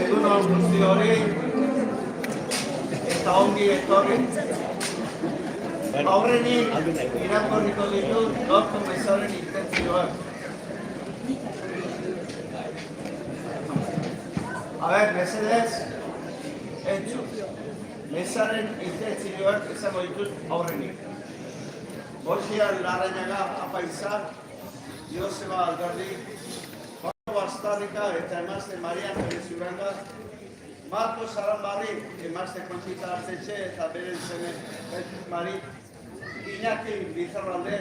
Egunon guzti hori, eta ongi etorri. Aurrenik irakurriko ditut gaurko mezaren intentzioak. Mesedez, entzun. Mezaren intentzioak izango ditut aurrenik. Borja Larrañaga Apaiza, Joseba Algardi, Juan Bastarrika eta emazte Maria Ángeles Uranga, Marcos Arambarri, emazte Conchita Artetxe eta beren zene Jesus Mari, Iñaki Bizarralde,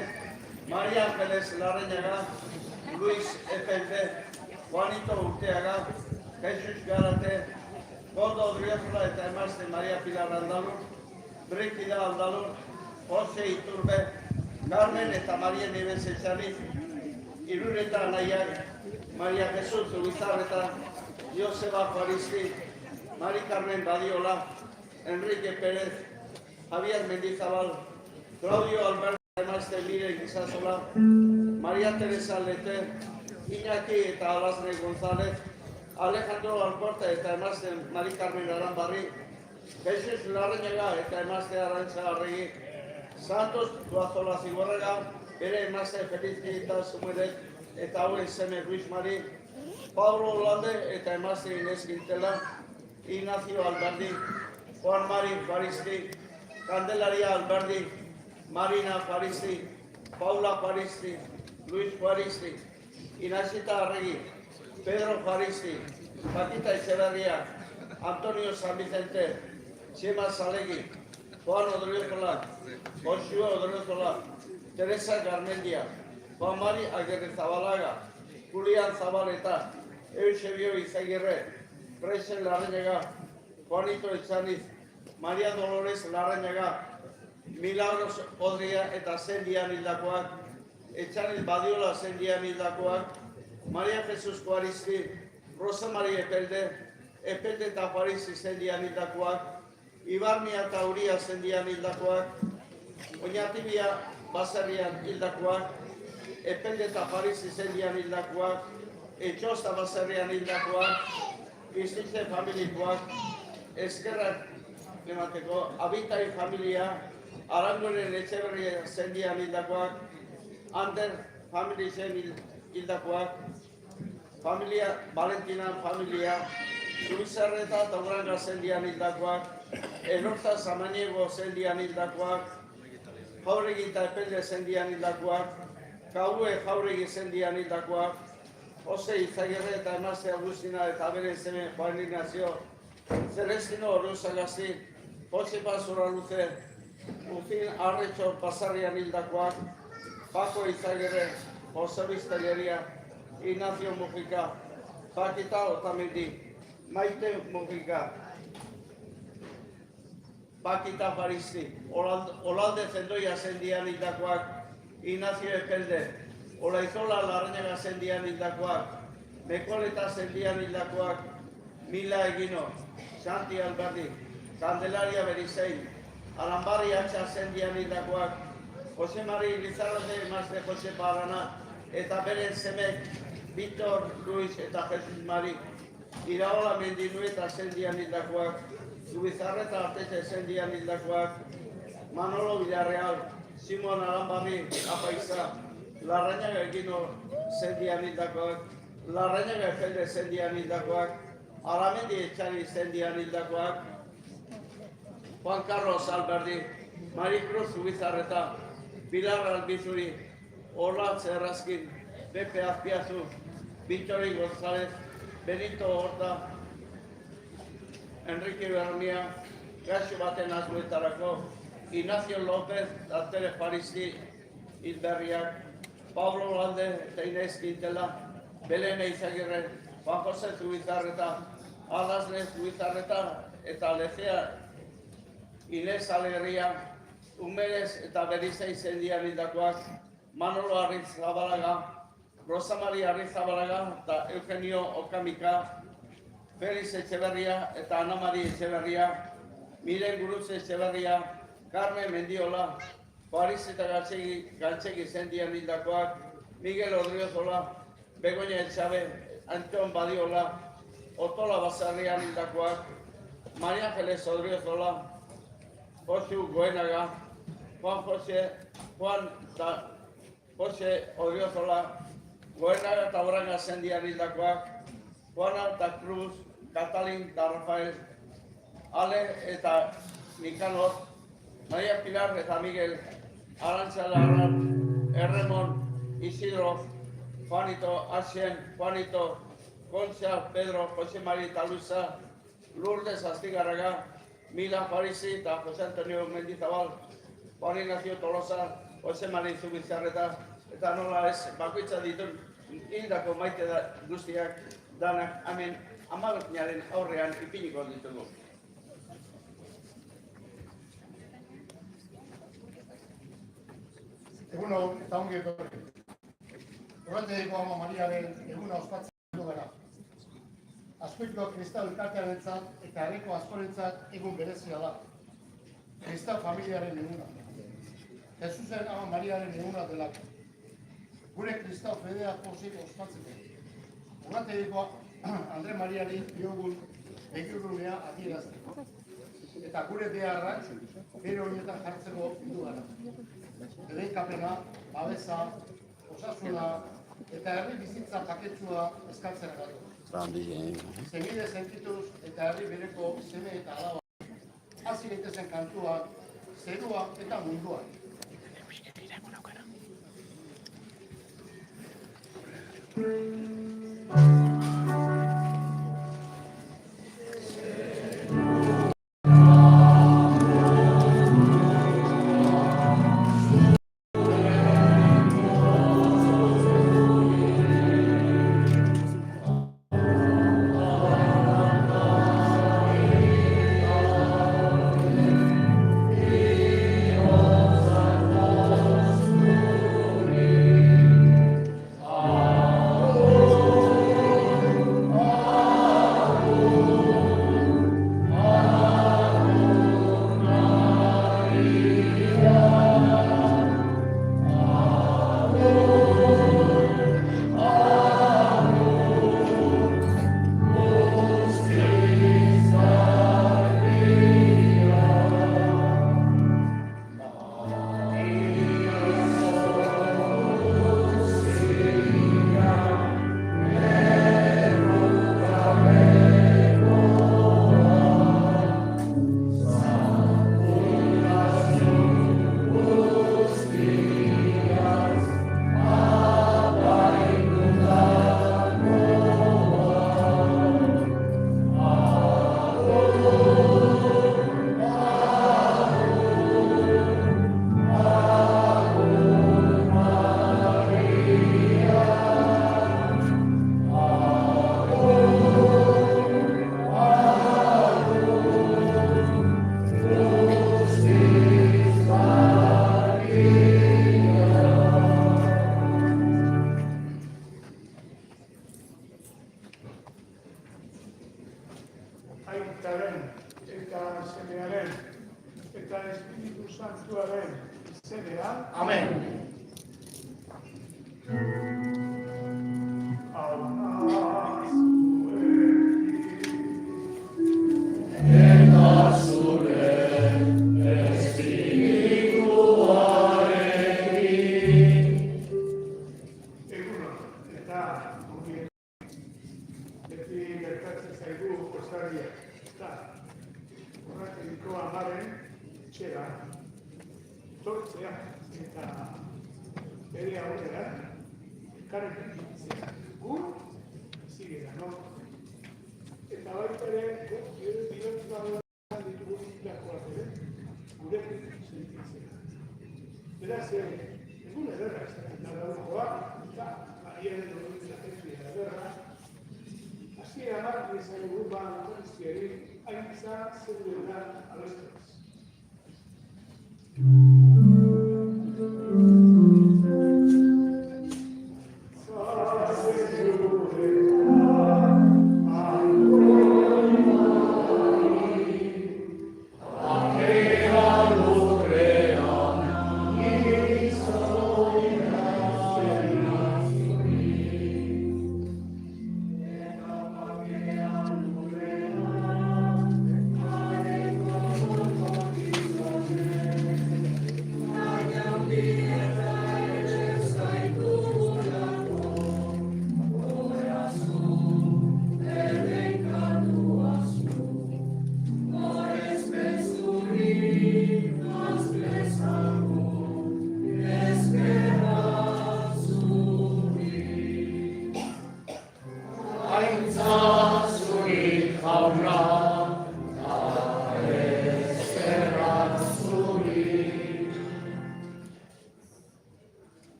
Maria Ángeles Larrañaga, Luis Epelde, Juanito Urteaga, Jesus Garate, Goldo Odriozola eta emazte Maria Pilar Andalur, Brígida Andalur, Jose Iturbe, Carmen eta Maria Nieves Etxarri, Irureta Anaiak, Maria Jesús Ubizarreta, Joseba Juaristi, Mari Carmen Badiola, Enrique Pérez, Javier Mendizabal, Claudio Alberto emazte Mire Gizasola, Maria Teresa Lete, Iñaki eta Alasne González, Alejandro Alcorta eta emazte Mari Carmen Arambarri, Jesus Larrañaga eta emazte Arantxa Arregi, Santos Duazola Zigorrega, bere emazte Felizita Zumudet eta hauen seme Luis Mari, Pablo Olande eta emazte Inés Quintela, Ignacio Alberdi, Juan Mari Faristi, Candelaria Alberdi, Marina Faristi, Paula Faristi, Luis Faristi, Inasita Arregi, Pedro Faristi, Paquita Echeverría, Antonio San Vicente, Chema Salegi, Juan Odriozola, Joshua Odriozola, Teresa Garmendia, Juan Mari Aguirrezabalaga, Julián Zabaleta, Eusebio Izaguirre, Resen Larrañaga, Juanito Echaniz, María Dolores Larrañaga, Milagros Odria eta Zendian hildakoak, Echaniz Badiola Zendian hildakoak, María Jesús Juaristi, Rosa María Epelde, Epelde eta Juaristi Zendian hildakoak, Ibarmia eta Uria Zendian hildakoak, Oñatibia Baserrian hildakoak, Epelde eta Juaristi Zendian hildakoak, Etxosta Baserrian hildakoak, Bizitze familikoak, Eskerrak emateko, Abitai familia, Arangoren Etxeberria Zendian hildakoak, Ander famili zen hildakoak, familia, Valentina familia, Zubizarreta eta Uranga Zendian hildakoak, Elorza Samaniego Zendian hildakoak, Jauregi eta Epelde Zendian hildakoak, Kaue Jauregi Zendian hildakoak, Jose Izagirre eta emazte Agustina eta beren seme Juan Ignacio, Celestino Oruzagazi, Josepa Zuraluze, Ufin Arretxo Pasarrian hildakoak, Paco Izagirre, Jose Bizteleria, Ignacio Mujica, Paquita Otamendi, Maite Mujica, Paquita Faristi, Olalde Zendoia Zendian hildakoak, Ignacio Epelde, Olaizola Larrañaga Zendian hildakoak, Mekoleta Zendian hildakoak, Mila Egino, Santi Alberdi, Candelaria Berizein, Alambari Atxa Zendian hildakoak, Jose Mari Lizarralde emazte Jose Parana, eta beren semek Víctor Luis eta Jesus Mari, Iraola Mendinu eta Zendian hildakoak, Zubizarreta Artetxe Zendian hildakoak, Manolo Villarreal, Simon Arambarri Apaiza, Larrañaga Egino Zendian hildakoak, Larrañaga Epelde Zendian hildakoak, Aramendi Etxari Zendian hildakoak, Juan Carlos Alberdi, Maricruz Zubizarreta, Pilar Albizuri, Orlatz Errazkin, Pepe Azpiazu, Victori González, Benito Horta, Enrique Bernia, Gaxo Baten Azuetarako, Ignacio López, Tere Faristi, Hilberriak, Pablo Olande eta Inés Quintela, Belén Izagirre, Juan José Zubizarreta, Alasne Zubizarreta eta Lezea Inés Alegría, Umeres eta Berizei Zendian hildakoak, Manolo Arrizabalaga, Rosa Maria Arrizabalaga eta Eugenio Okamika, Feliz Etxeberria eta Ana Mari Etxeberria, Miren Guruz Etxeberria, Carmen Mendiola, Paris eta galtzegi zendian hildakoak, Miguel Odriozola, Begoña Etxabe, Anton Badiola, Otola Basarrian hildakoak, María Ángeles Odriozola, Josu Goenaga, Juan José Odriozola, Goenaga eta Braga zendian hildakoak, Juan Alta Cruz, Katalin eta Rafael, Ale eta Nicanor, María Pilar eta Miguel, Arantxa Larrat, Erremon, Isidro, Juanito Asien, Juanito, Concha, Pedro, José María eta Luisa, Lourdes Astigarraga, Mila Parisi eta José Antonio Mendizabal, Juan Ignacio Tolosa, José María Zubizarreta, eta nola ez, bakoitza ditun hildako maite guztiak danak hemen Amagotñaren aurrean ipiniko ditugu. Eguna eta ongi etorri. Horretegiko Ama Mariaren eguna ospatzen du gara. Azkoiko kristau elkartearentzat eta herriko askorentzat egun berezia da. Kristau familiaren eguna. Jesusen Ama Mariaren eguna delako. Gure kristau fedea posik ospatzeko. Horretegiko Andre Mariari diogun begirunea adierazteko. Eta gure beharrak bere horietan jartzeko du gara. Edeikapena, babesa, osasuna eta herri bizitza paketsua eskatzen gatu. Zenide sentituz eta herri bereko seme eta alaba. Hasi gaitezen kantuak, zerua eta munduak. Aitaren eta Semearen eta Espiritu Santuaren izenean. Amen.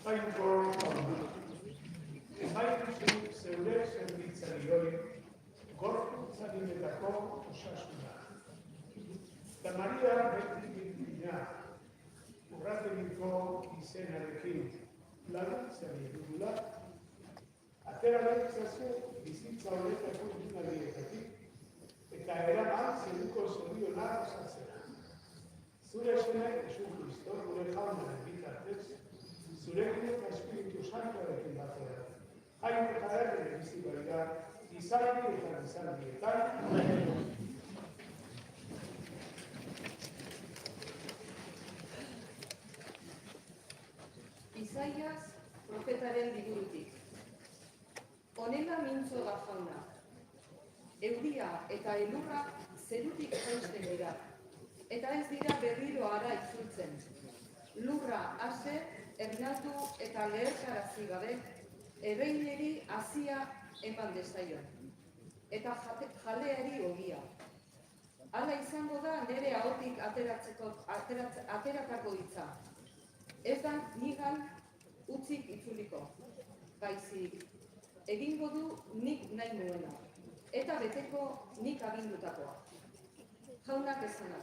Jainko, jaituzu zeure zerbitzari hori, gorputzarinetako osasuna. Eta Maria beti bilbina, urrategiko izenarekin, laguntzari dugula, atera behitzazu bizitza horretako dinarietatik, eta eraman zeruko zoriona osatzera. Zure esene, Jesu Kristo, gure jaunaren bitartez, zurekin eta Espiritu Santoarekin batera. Hain eta herri bizi baita, izaldi eta izaldietan. Isaias profetaren liburutik. Honela mintzo da jauna. Euria eta elurra zerutik jaisten dira, eta ez dira berriro ara itzultzen. Lurra ase, ernatu eta leherkarazi gabe, erreineri hazia eman dezaion, eta jaleari ogia. Hala izango da nire ahotik ateratako hitza. Ez da nigan utzik itzuliko, baizik egingo du nik nahi nuena, eta beteko nik agindutakoa. Jaunak esana.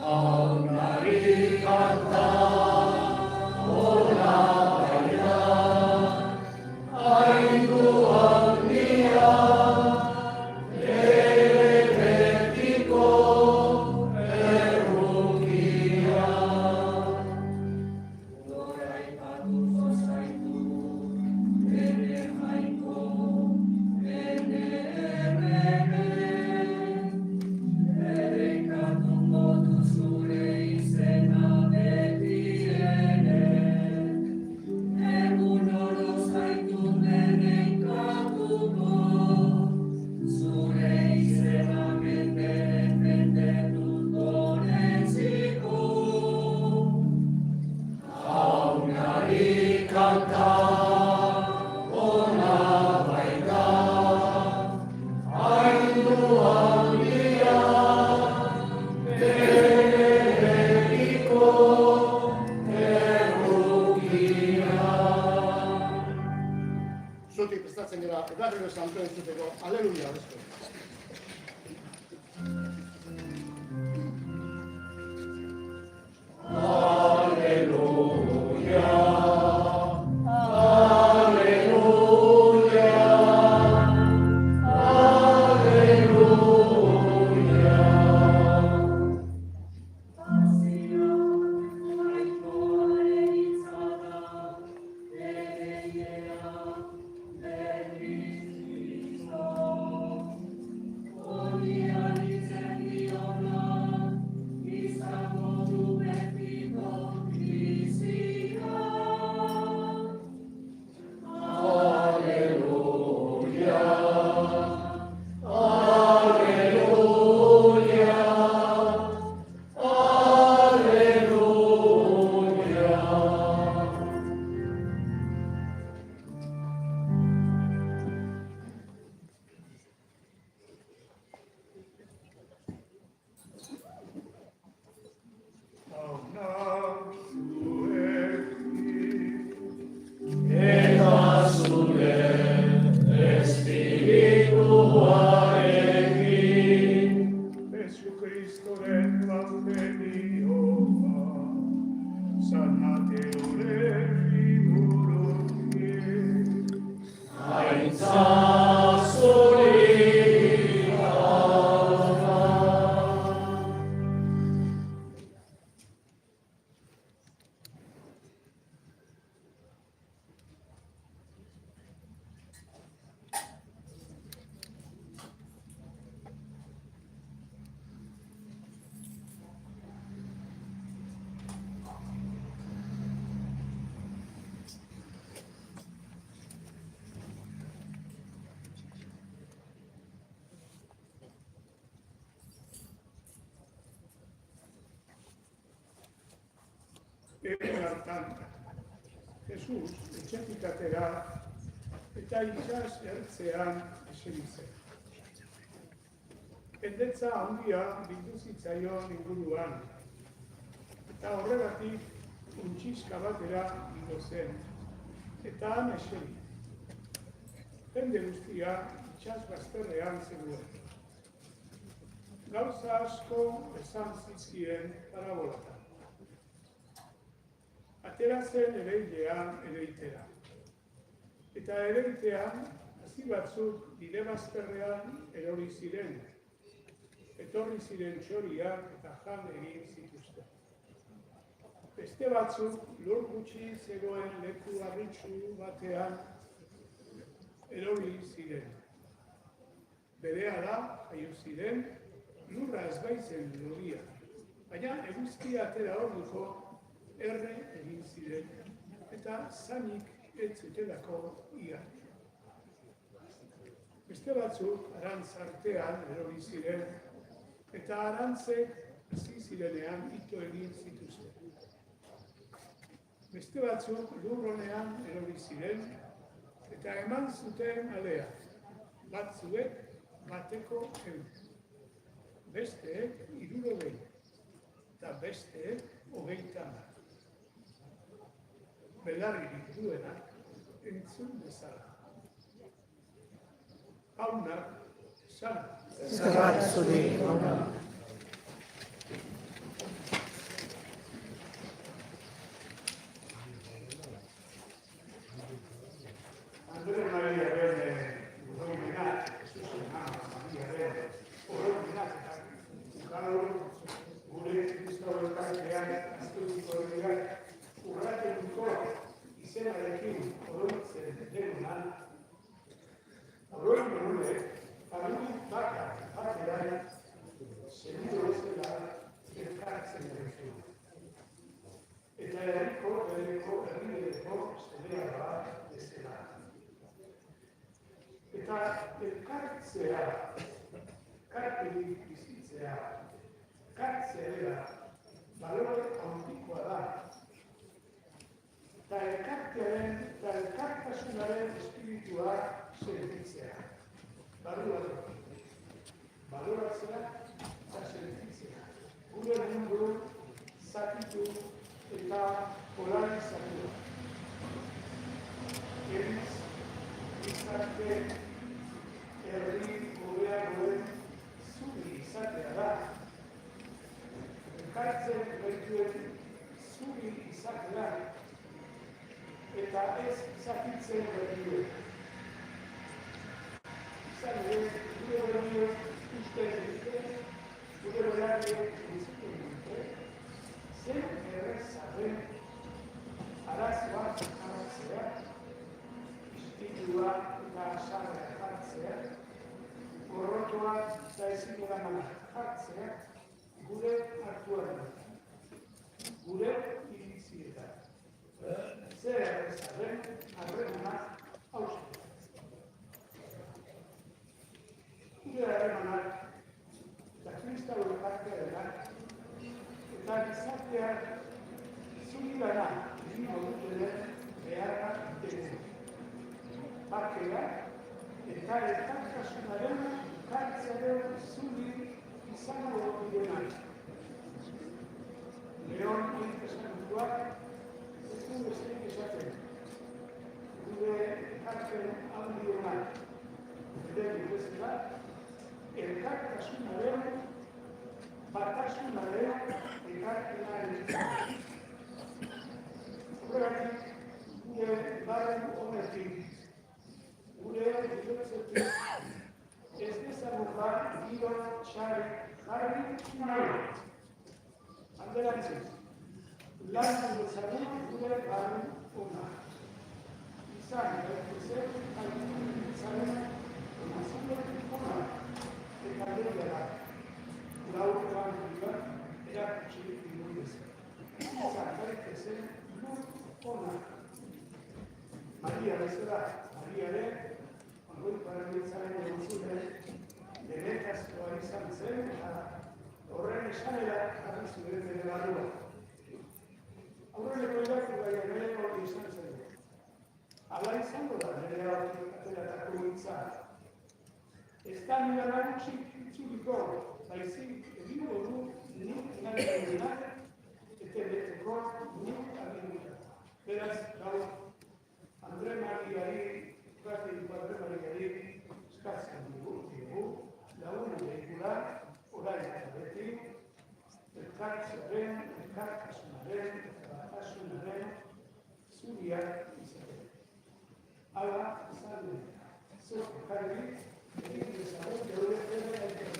Jaunari kanta, ona baina, haindu handia, ere betiko errukia. Gora ipatuko zaitu, ere jainko, ere errege, ere katuko zure izena betiene. Egun oro zaitu bereikatuko, zure izena mende dut goretziko. Jaunari kanta, ona baita, haindu handia, berekiko errukia. Zutik prestatzen gara, egarrero santo entzuteko, aleluia, bezko. Aleluia, aleluia, aleluia. Pasia, jainkoaren hitza da, ereiera, berrizko. Honian itzen diona, izango du betiko bizia. Aleluia, aleluia, aleluia. Eta zure espirituarekin, Jesucristoren evangelioa, San Mateoren liburutik. haintza zuri alfa. Epe hartan, Jesus etxetik atera eta itsas ertzean eseri zen. Jendetza handia bildu zitzaion inguruan, eta horregatik untxiska batera igo zen, eta han eseri. Jende guztia itsas bazterrean zegoen. Gauza asko esan zizkien parabolatan. Atera zen ereilean ereitera. Eta ereitean, hasi batzuk bide bazterrean erori ziren. Etorri ziren txoriak eta jan egin zituzten. Beste batzuk lur gutxi zegoen leku harritsu batean erori ziren. Berehala jaio ziren, lurra ez baitzen lodia, baina eguzkia atera orduko erre egin ziren, eta zainik ez zutelako ia. Beste batzuk arantz artean erori ziren, eta arantzek hasi zirenean ito egin zituzten. Beste batzuk lurronean erori ziren, eta eman zuten alea, batzuek bateko egun. Besteek 60, eta besteek 30. Belarririk duenak entzun bezala. Jaunak sana. Eskerrak zuri, jauna. Andre Mariaren oroimenak, Jesusen ama Mariaren oroimenak, gaur gure Kristo elkartean aztuko dira urratenuko izenarekin oroitzen denunan, oroimen horrek familia batean seguro bezala elkartzen ditu. Eta herriko zedea bat bezala. Eta elkartzea, kartelik bizitzea, kartzea balore handikoa da. Eta elkartearen eta elkartasunaren espiritua sentitzea. Baloratzea eta sentitzea. Gure mundu zatitu eta polarizatua. Eriz, gizarte, herri gobea goen zuri izatea da. Elkartzen gaituen zuri izatea eta ez zatitzen gaituen. Izan ere, gure berriak uste dute, gure berriak entzuten dute, zen errezaren arazoak jartzea, istitua eta sarra jartzea, gorrotoa eta ezin jartzea, gure hartuaren, gure iritzietan. Zer errezaren harremana hausen. Gure harremanak eta kristau elkartea denak eta gizarteak zuri gana egingo dutenen beharra denen. Bakea eta elkartasunaren kartzearen zuri izango direnak. Leon esakutuak ez du besterik esaten. Gure elkartzen handienak bideri bezala elkartasunaren, batasunaren ekarpenaren. Horregatik, gure barren honetik, gure bihotzetik, ez dezagupa giro txare jarri nahi. Alderantziz, lan dezagun gure barren hona. Izan, berkezen, izan, hona. Eta dira, laukoan dira, erakutsi digudez. Izan, berkezen, lur hona. Maria bezala, Mariaren, angoi parabiltzaren egontzule, denetazkoa izan zen, eta horren esanera jarri zuen bere barrua. Aurreneko irakurgaia bere hori izan zen. Ala izango da, nire ateratako hitza. Ez da nire nagutsik itzuliko, baizik egingo du nik nahi duenak, eta beteko nik aginduta. Beraz, gaur, Andre Mariari eskatzen dugu, lagunen behikula, orain eta beti, elkartzearen, elkartasunaren, eta batasunaren zuriak izatea. Hala, izan dut, zuk ekarri, egin dezagun, geure ere egin.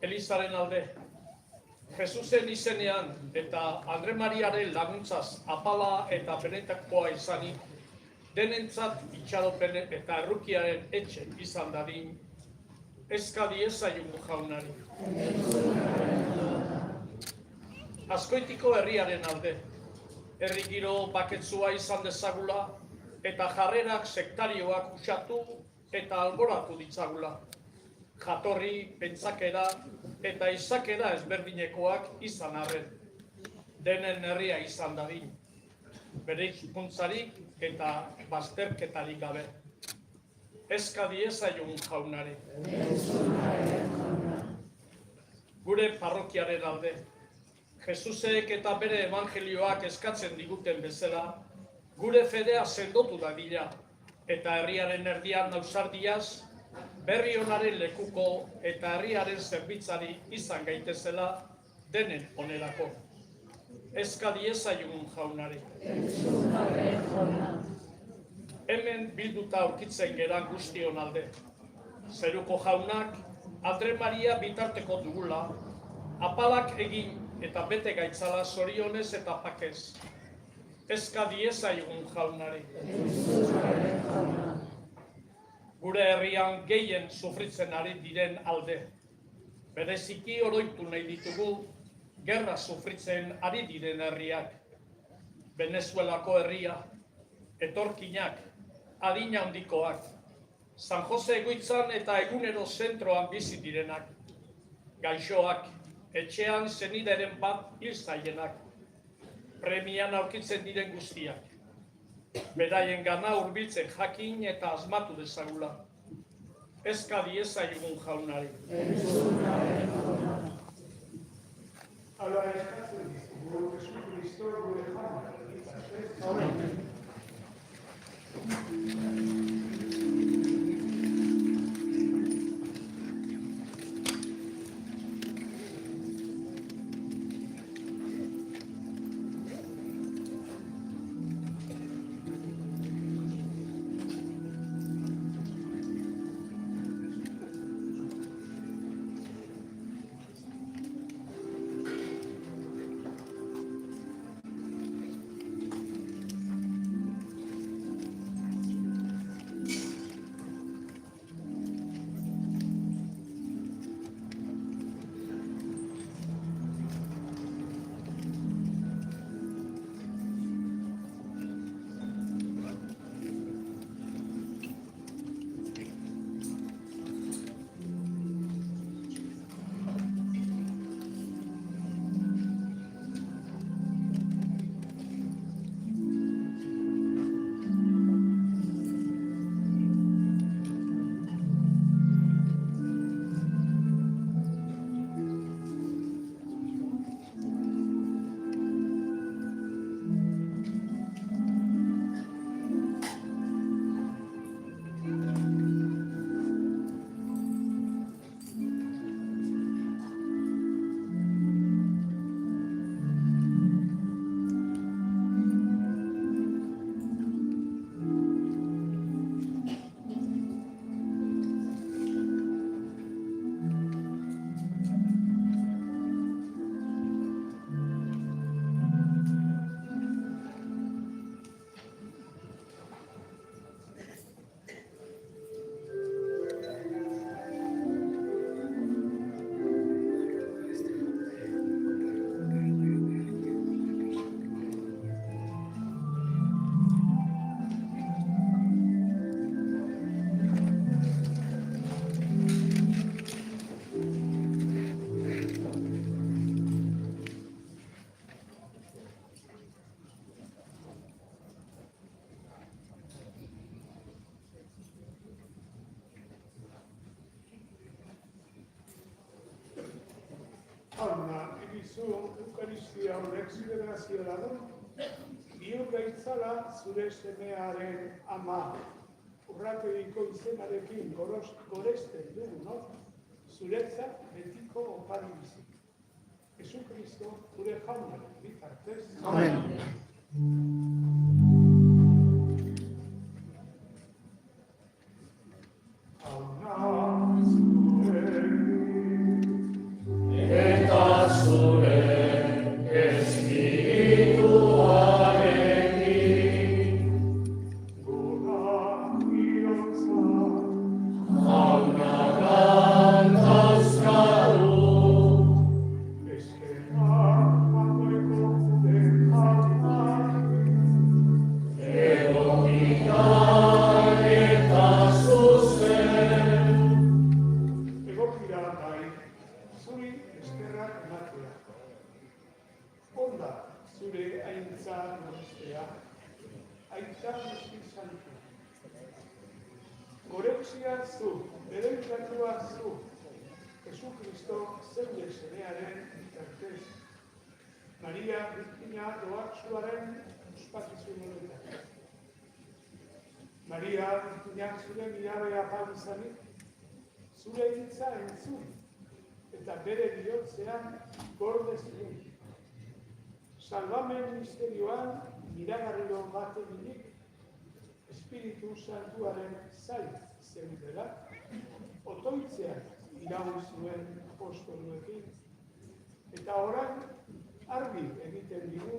Elizaren alde, Jesusen izenean eta Andre Mariaren laguntzaz apala eta benetakoa izanik, denentzat itxaropen eta errukiaren etxe izan dadin, eska diezaiun jaunari. Azkoitiko herriaren alde, herri giro baketsua izan dezagula eta jarrerak sektarioak usatu eta alboratu ditzagula. Jatorri, pentsakera eta izakera ezberdinekoak izan arren. Denen herria izan dadin. Bere hizkuntzarik eta bazterketarik gabe. Eska diezaiun jaunari. Gure parrokiaren alde, Jesusek eta bere evangelioak eskatzen diguten bezala, gure fedea sendotu dadila eta herriaren erdian ausardiaz, berri onaren lekuko eta herriaren zerbitzari izan gaitezela denen onerako. Eska diezaiun jaunari. Hemen bilduta aurkitzen geran guztion alde. Zeruko jaunak, Andre Maria bitarteko dugula, apalak egin eta bete gaitzala zorionez eta pakez. Eska diezaiun jaunari. Gure herrian gehien sufritzen ari diren alde. Bereziki oroitu nahi ditugu, gerra sufritzen ari diren herriak. Venezuelako herria, etorkinak, adina handikoak, San Jose egoitzan eta egunero zentroan bizi direnak, gaixoak, etxean zenideren bat hil zaienak, premian aurkitzen diren guztiak. Beraien gana hurbiltzen jakin eta asmatu dezagula. Eska diezaigun jaunari. Hala eskatzen dizugu, Jesucristo gure jauna. Amen. dakizu Eukaristia horrek zure grazioa du, bihur gaitzala zure semearen ama. Urrategiko izenarekin goresten dugunok, zuretzat betiko opari bizi. Jesukristo gure jaunaren bitartez. Amen. Eta zure espirituarekin, jauna gantazkaru, egokitan eta zuzen. Egokira bai, zuri eskerrak ematea. Onda zure aintza nostea, aintza guzti santu. Goreusia zu, bereikatua zu, Jesukristo zeure semearen bitartez. Maria Birjina doaksuaren ospakizun honetan. Maria Birjinak zure mirabe apal izanik, zure hitza entzun, eta bere bihotzean gorde zuen. Salvamen misterioan miragarriro bat eginik, Espiritu Santuaren zain zeudela, otoitzean iraun zuen apostoluekin, eta orain argi egiten digu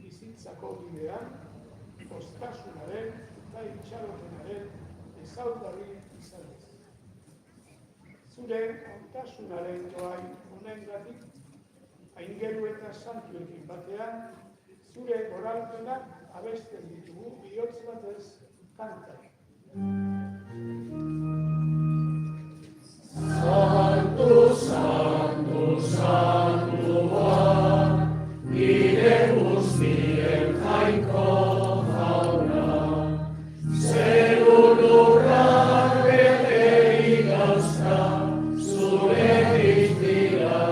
bizitzako bidean, ostasunaren eta itxaropenaren ezaugarri izanez. Zure hautasunaren joai honengatik, aingeru eta santuekin batean, zure goralpenak abesten ditugu bihotz batez kantak. Santu, santu, santua, nire guztien jainko jauna, zeru lurrak beterik dauzka, zuretik dira,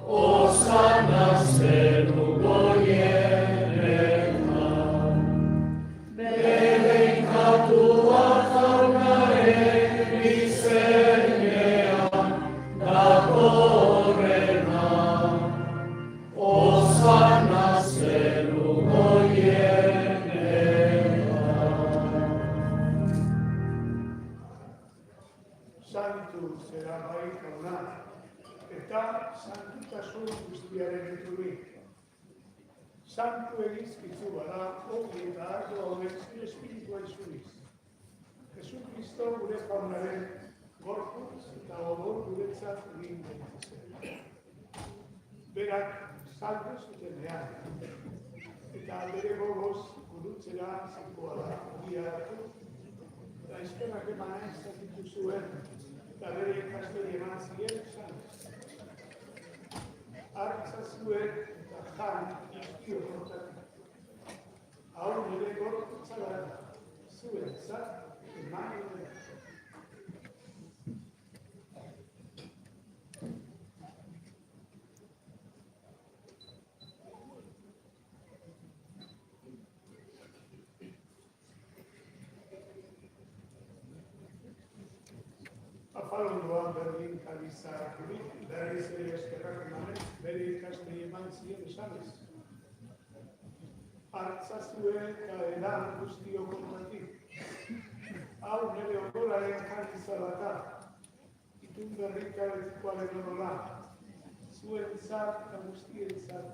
osana zeru goienetan. Bereikatua jaunaren izenean datorrena, osana zeru goienetan. Santu zera bai jauna, eta santutasun guztiaren iturri. Santu egizkizu bada, ongi eta ardo honek zure espiritua izuriz. Jesukristo gure jaunaren gorputz eta odol guretzat egin daitezen. Berak saldu zutenean, eta bere gogoz gurutzera zikoa da ogia hartu, eta eskerrak emanen zatitu zuen, eta bere ikasteri eman ziren esanez. Hartza zuen eta jan izkio kortatik. Hau nire gorputza da, zuen zat eman dira. Afalondoan berdin kabizarkurik, berriz ere eskerrak emanen, bere ikastei eman ziren esanez. Hartza zuen kadenan guztio kontatik. Hau nire odolaren jantza bata, itun berrikabetikoaren orola, zuen zat eta guztien zat,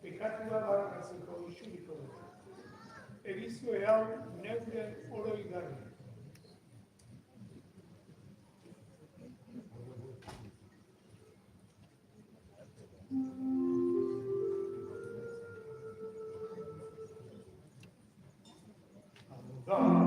pekatua barkatzeko isuriko dut. Egizue hau neure oroigarri. Oh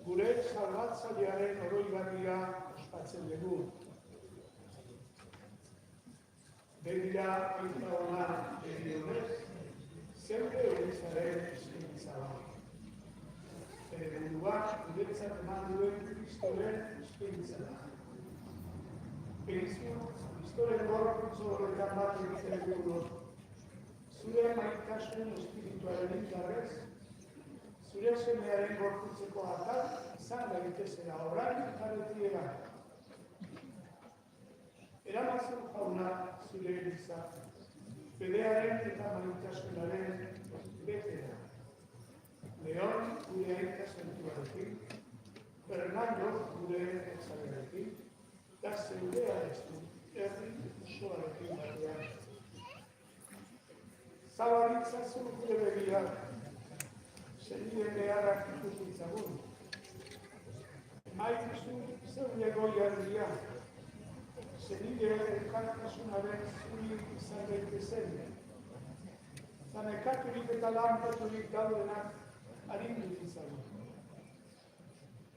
gure salbatzailearen oroigarria ospatzen dugu. Begira eta ona egionez, zeure elizaren eskaintza da. Bere buruak guretzat eman duen Kristoren eskaintza da. Egizu, Kristoren gorputz horretan bat egiten dugu. Zure maitasun espirituaren indarrez, zure semearen gorputzeko atal izan daitezela orain eta betiera. Eramazu jauna zure eliza, fedearen eta maitasunaren betera. Leon gure aita zentuarekin, Fernando gure etzarekin, da zeurea estu, herri osoarekin batean. Zabalitzazu gure begiak, zenide beharrak ikustitzagun. Maituzu zeure goiarria, zenide elkartasunaren zuri izan daitezen. Zanekaturik eta lanpeturik daudenak arindu ditzagun.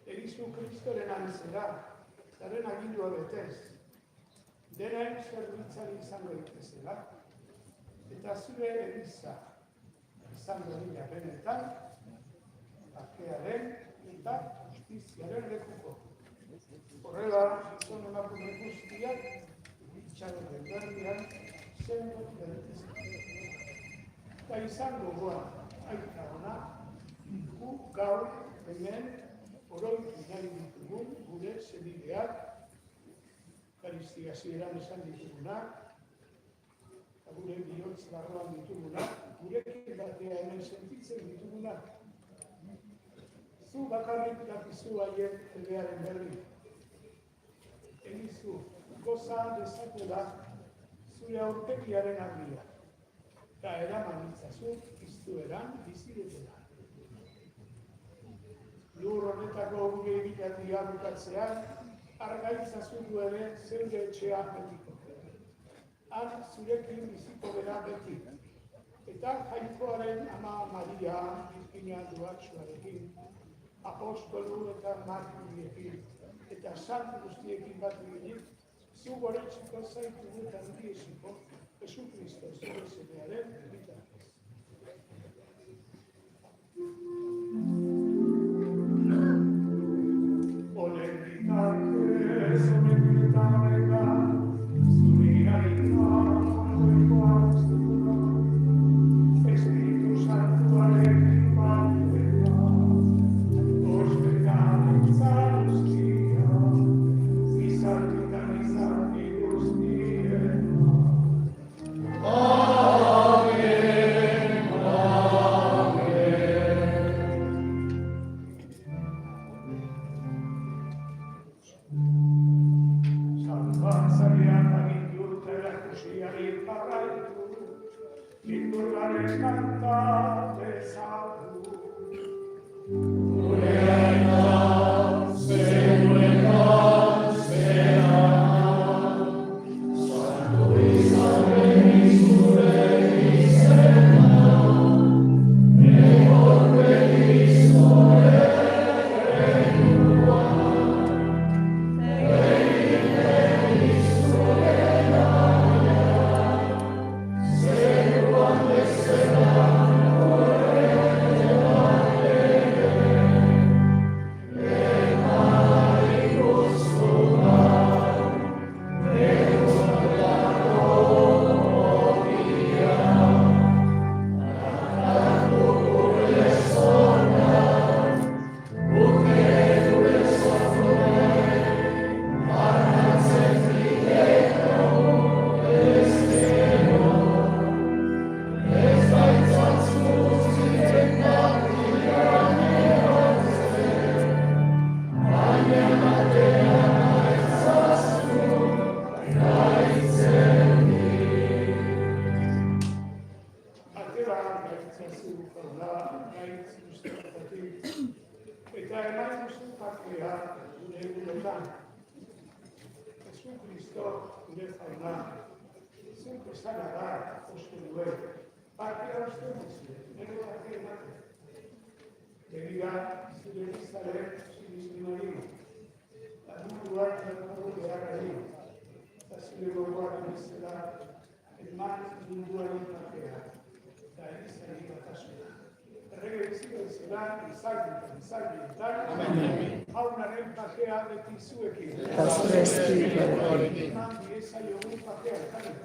Egizu Kristoren antzera, zaren agindua betez, denen zerbitzari izan daitezela, eta zure eliza izan dira benetan, bakearen eta justiziaren lekuko. Horrela, gizon emakume guztiak, itxaron berdian, zenbot bertezak. Eta izango goa, aita ona, gu gaur hemen oroitu nahi ditugun gure zenideak, Eukaristia-hasieran esan ditugunak, gure bihotz barruan ditugunak, gurekin batea hemen sentitzen ditugunak. Zu bakarrik dakizu haien edearen berri. Egizu, goza dezatela zure aurpegiaren argia, eta eraman itzazu iztueran bizidetela. Lur honetako gure egitardia bukatzean, argaitzazu ere zeure etxea betiko. Han zurekin biziko bera beti, eta Jainkoaren ama Maria Birjina Duatsuarekin, apostolu eta martiriekin, eta santu guztiekin bat eginik, zu goretsiko zaitugu eta handiesiko Jesu Kristo zure semearen bitartez. Honen bitartez, honen bitartega, Espíritu Santo, alegría, os pecados, y santificación y justicia. Eta eman duzu patria gure egunetan. Jesu Kristo gure jauna, zuk esana da ostu duen. Parkera uste duzu, nire parkera ematen. Begira, zure izaren sinismenari, munduak erratu beharrari, eta zure gogoaren bezala, eman munduaren pakea, eta izari batasuna. Errege biziko izela, izagi, jaunaren pakea beti zuekin. Eta zure espirituarekin. Eman dieza jogun pakea, ezagik.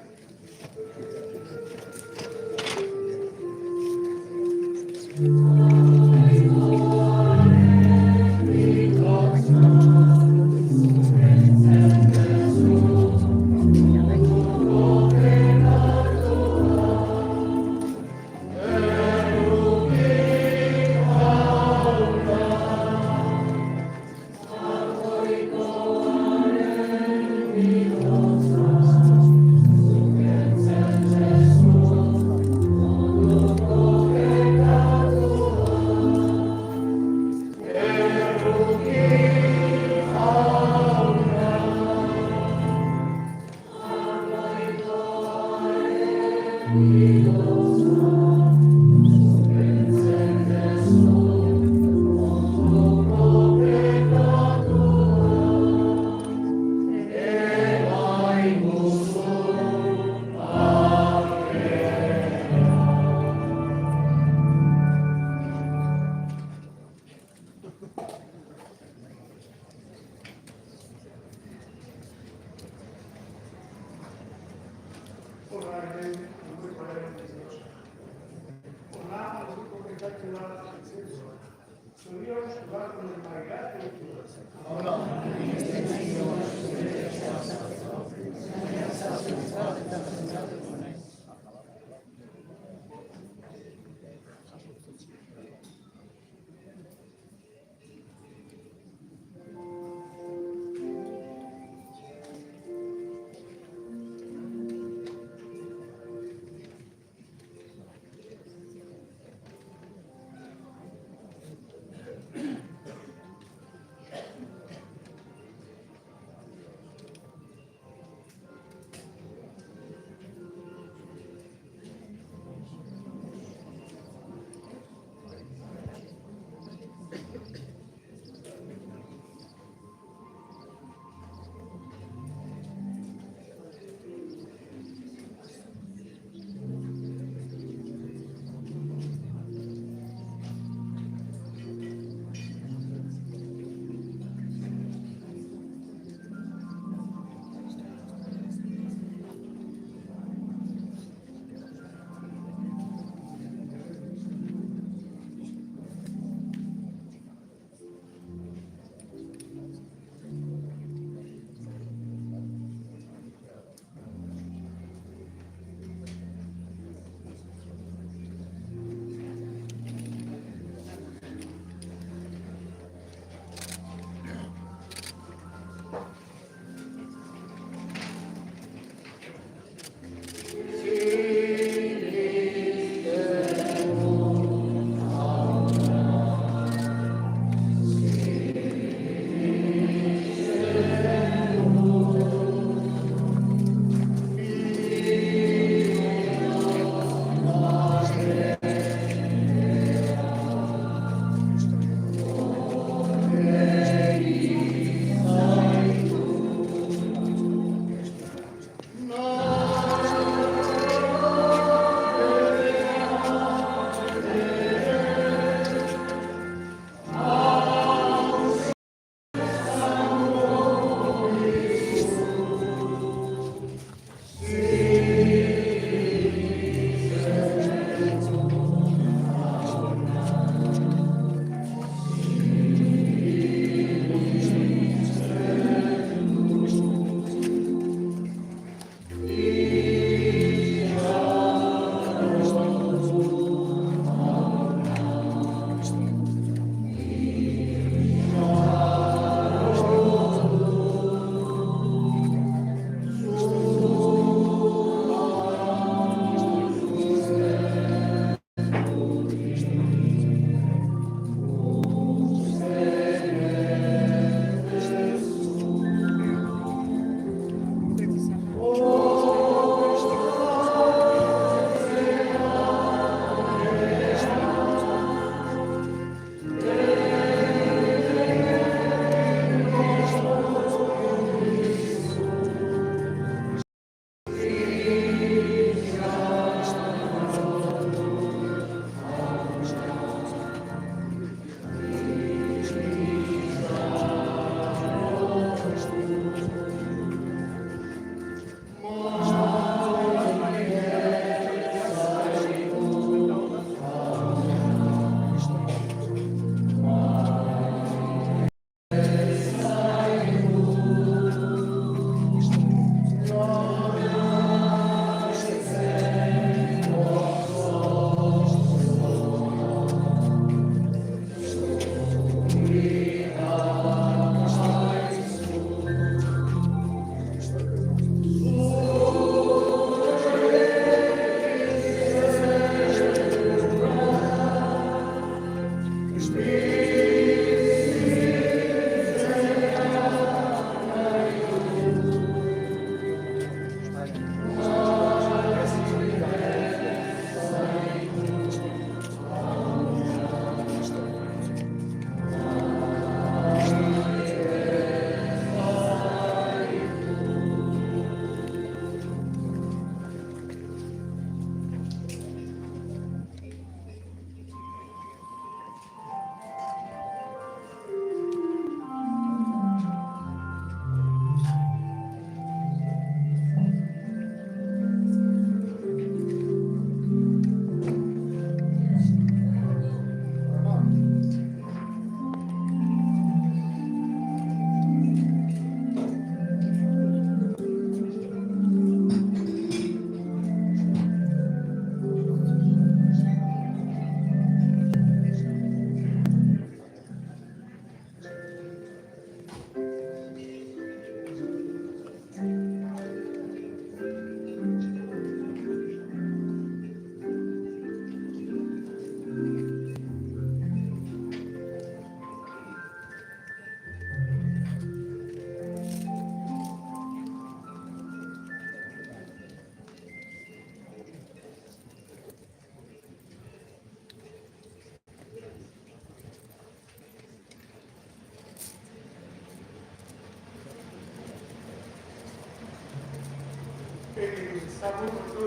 ezagutu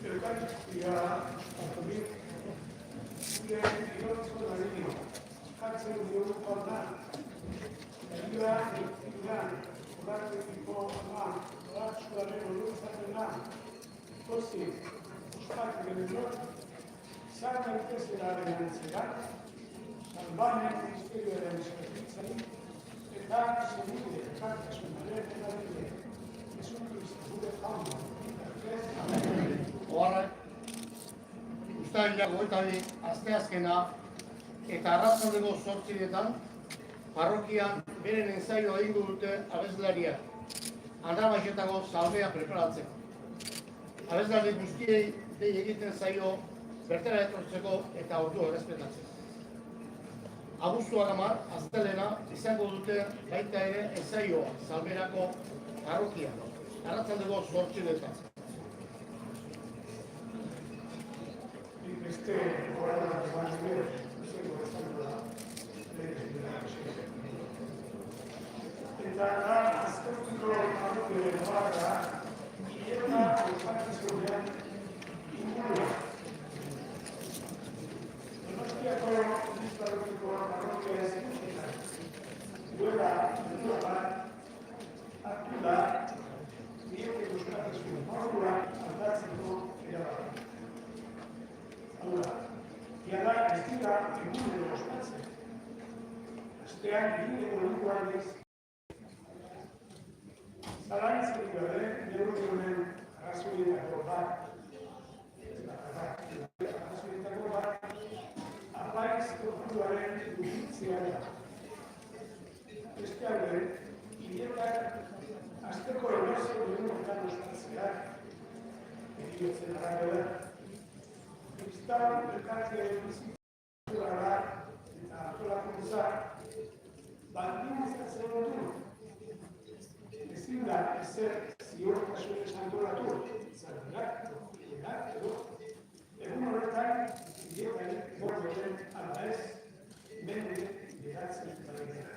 Eukaristia atomi gure bihotzo dario jartzen diogu da Egia egituran oraketiko ama oratsuaren olurtzatena Kosi ospatu genuen zan daitezeraren antzera Salbanen ministerioaren zerbitzari eta segure elkartasunaren eragile Jesu Kristo gure jauna. Oharrak, uztailak 22 asteazkena eta arratsaldeko 8etan parrokian beren ensaioa egingo dute abeslariak, Andrabaixetako salbea preparatzeko. Abeslari guztiei dei egiten zaio bertara etortzeko eta ordua errespetatzeko. Abuztuak 10, astelena, izango dute baita ere ensaioa salberako parrokian, arratsaldeko 8etan. Beste horrela bat ere, izango da, eta da, aztertuko parrokiaren barra, eta ospakizunean ingurua. Donostiako Lisparrokiko parrokia ezikutetan, duela menua bat, hartu da, bieke ospakizun modua aldatzeko erabaki. Hau da, jada ez dira egunero ospatzen. Astean egunero likuanez, zalantzarik gabe, neurrionen arrazoietako bat, apaiz kopuruaren dukitzea da. Beste alde, hiletak asteko eroso egunotan ospatzeak, ediotzen arabera, Kristau elkartearen bizitza eta antolakuntza baldintzatzen du. Ezin da ezer ziurtasunez antolatu, zerberak, edo egun horretan dietari bordoren ala ez mende beratzen baitera.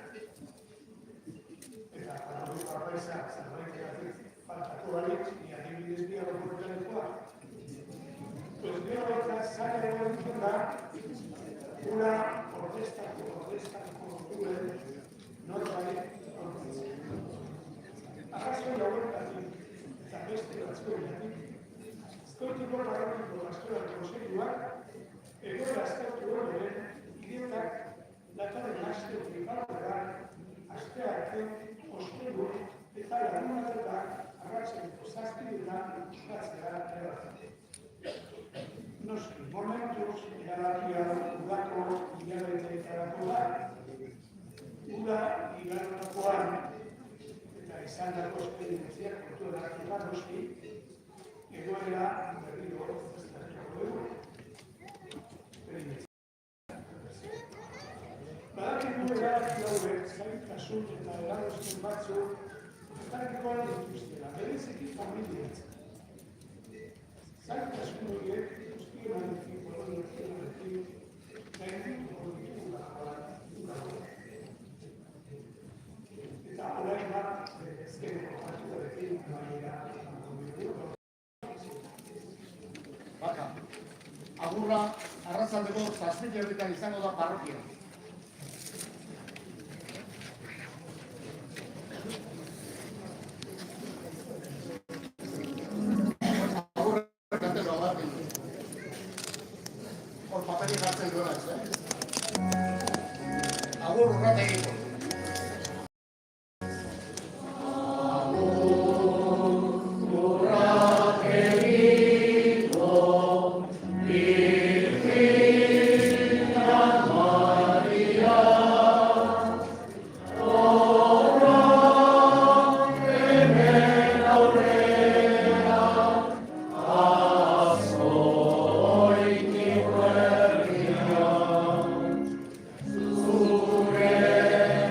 Eta paradoiko apaiza zerbaitegatik faltako balitz, ni adibidez biara bordorenekoa. Pues veo que sale de una protesta cultura no trae acaso la vuelta a este la escuela estoy tipo para la escuela de conseguir el que la escuela de dieta la tarde más que prepara hasta que oscuro eta la luna de la arrasen posazioa uskatzea Noski, momentuz, erabakia udako hilabeteetarako da. Uda igarotakoan eta izandako esperientziak kontuetarako da, noski, egoera berriro aztertuko dugu. Badakigu erabaki hauek zailtasun eta eragozten batzuk ekarrikoan dituztela, bereziki familiatzen. Zailtasun horiek guztien poloniatik gainditu horiek eta orain bat ezkeneko partituarekin amaiera Baka, agurra arratsaldeko 7 izango da parrokia. Hor paperi jartzen duena ez, Agur urrategiko. Zure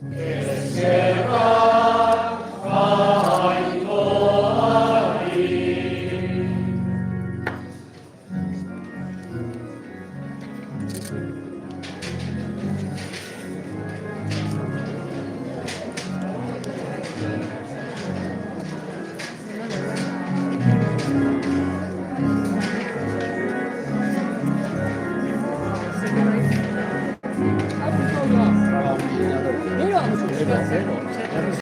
Ea